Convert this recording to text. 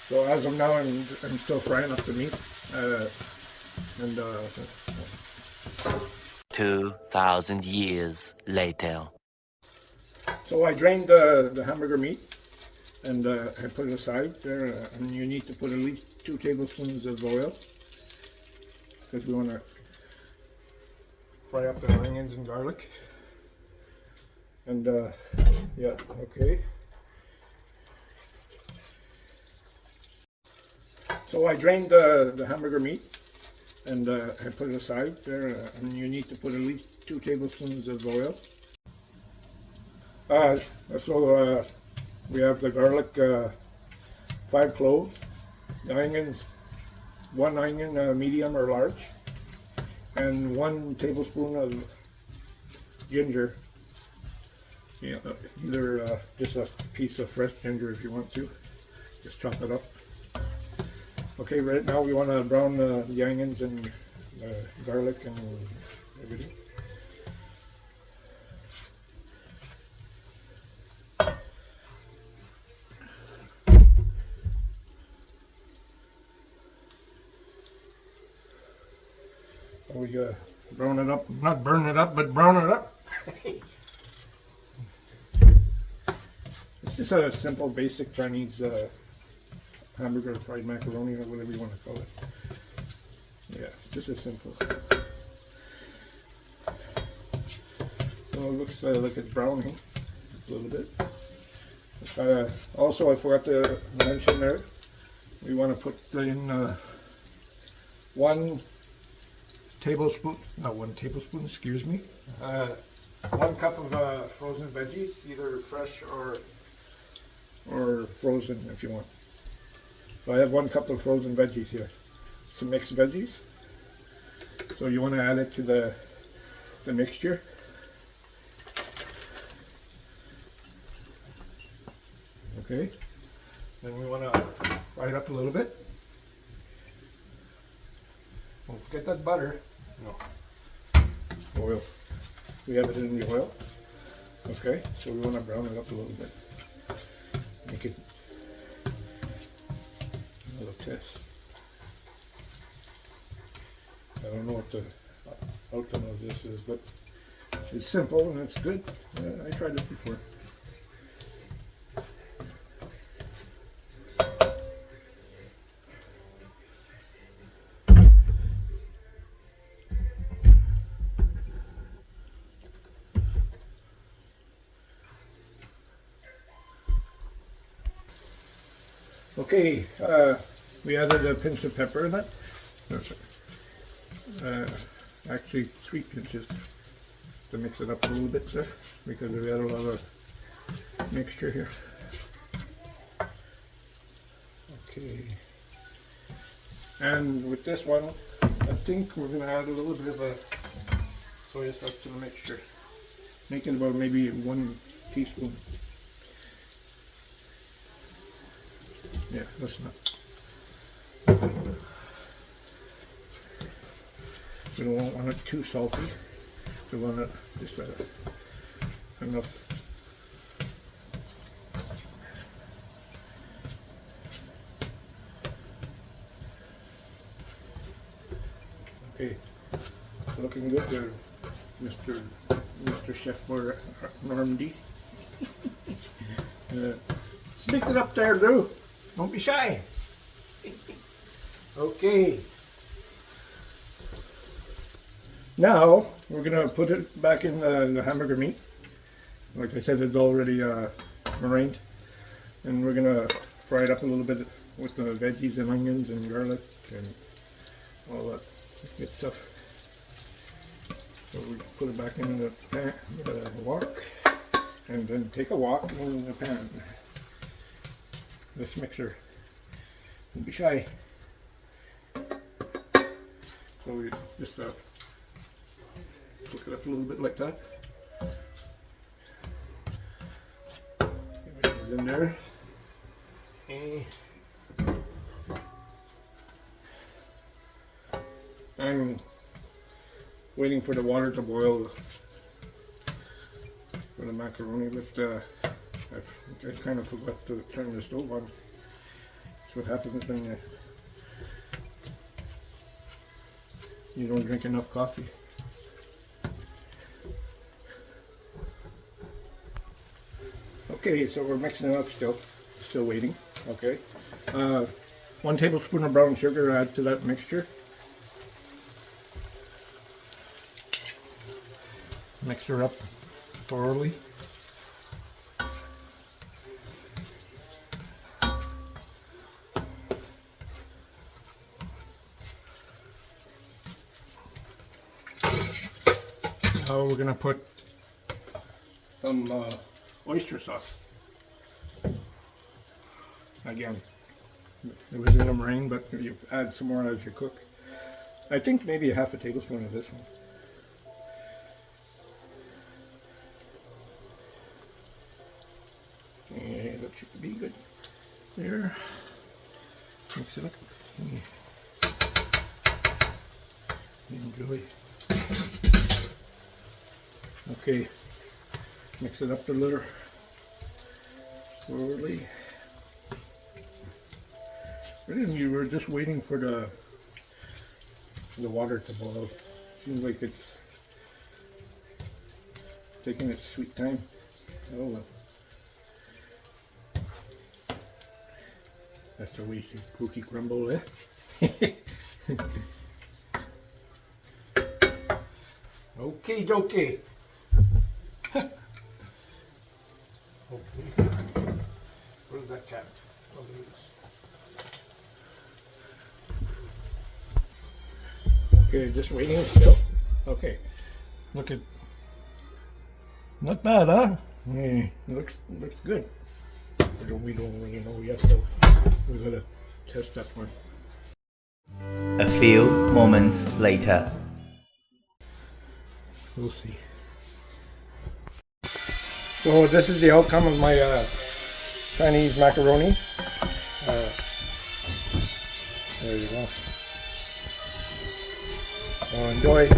So as of now, I'm still frying up the meat. 2,000 years later. So I drained the hamburger meat and I put it aside there, and you need to put at least 2 tablespoons of oil because we want to fry up the onions and garlic. And yeah, okay. So I drained the hamburger meat and I put it aside there, and you need to put at least 2 tablespoons of oil. So we have the garlic, 5 cloves, the onions, 1 onion, medium or large, and 1 tablespoon of ginger. Yeah, either just a piece of fresh ginger if you want to. Just chop it up. Okay, right now we want to brown the onions and garlic and everything. We brown it up, not burn it up, but brown it up. It's just a simple, basic Chinese hamburger fried macaroni, or whatever you want to call it. Yeah, it's just as simple. So it looks like it's browning a little bit. Also, I forgot to mention there, we want to put in 1 tablespoon, excuse me, 1 cup of frozen veggies, either fresh or frozen if you want. So I have 1 cup of frozen veggies here, some mixed veggies. So you want to add it to the mixture. Okay, then we want to fry it up a little bit. Don't forget that butter. No. Oil. We have it in the oil. Okay, so we want to brown it up a little bit. Make it a little test. I don't know what the outcome of this is, but it's simple and it's good. I tried it before. Okay, we added a pinch of pepper in it. Actually 3 pinches to mix it up a little bit there, because we had a lot of mixture here. Okay, and with this one, I think we're going to add a little bit of a soya sauce to the mixture, making about maybe 1 teaspoon. Yeah, that's enough. We don't want it too salty. We want it just enough. Okay, looking good there, Mr. Chef Normandy. Mix it up there, Lou. Don't be shy. Okay. Now we're gonna put it back in the hamburger meat. Like I said, it's already marined, and we're gonna fry it up a little bit with the veggies and onions and garlic and all that good stuff. So we put it back in the pan, the wok, and then take a wok in the pan. This mixer. Don't be shy. So we just cook it up a little bit like that. Everything's in there. I'm waiting for the water to boil for the macaroni, but I kind of forgot to turn the stove on. That's what happens when you don't drink enough coffee. Okay, so we're mixing it up still waiting. Okay, 1 tablespoon of brown sugar add to that mixture. Mix her up thoroughly. Now we're gonna put some oyster sauce. Again, it was in a meringue, but you add some more as you cook. I think maybe 1/2 tablespoon of this one. Okay, that should be good. There. Mix it up. Enjoy. Okay, mix it up a little slowly. We were just waiting for the water to boil. Seems like it's taking its sweet time. Oh well. That's the way cookie crumble, eh? Okay, dokey. Okay. Where's that cat? Oh, there it is. Okay, just waiting still. Okay. Look at. Not bad, huh? Yeah, looks good. We don't really know yet, though. We gotta test that one. A few moments later. We'll see. So this is the outcome of my Chinese macaroni. There you go. So enjoy.